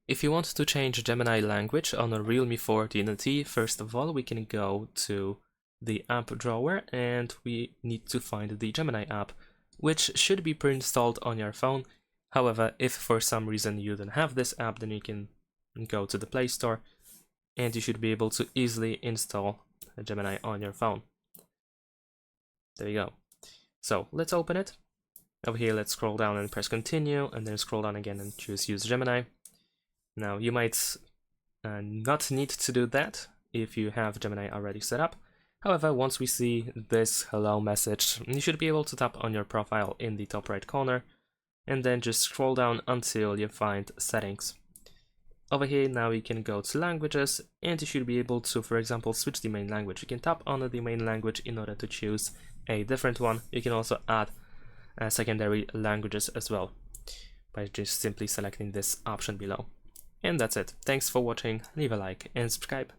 If you want to change Gemini language on a Realme 14T, first of all, we can go to the app drawer and we need to find the Gemini app, which should be pre-installed on your phone. However, if for some reason you don't have this app, then you can go to the Play Store and you should be able to easily install Gemini on your phone. There you go. So let's open it. Over here, let's scroll down and press continue, and then scroll down again and choose use Gemini. Now, you might not need to do that if you have Gemini already set up. However, once we see this hello message, you should be able to tap on your profile in the top right corner, and then just scroll down until you find settings. Over here, now you can go to languages, and you should be able to, for example, switch the main language. You can tap on the main language in order to choose a different one. You can also add secondary languages as well by just simply selecting this option below. And that's it. Thanks for watching, leave a like and subscribe.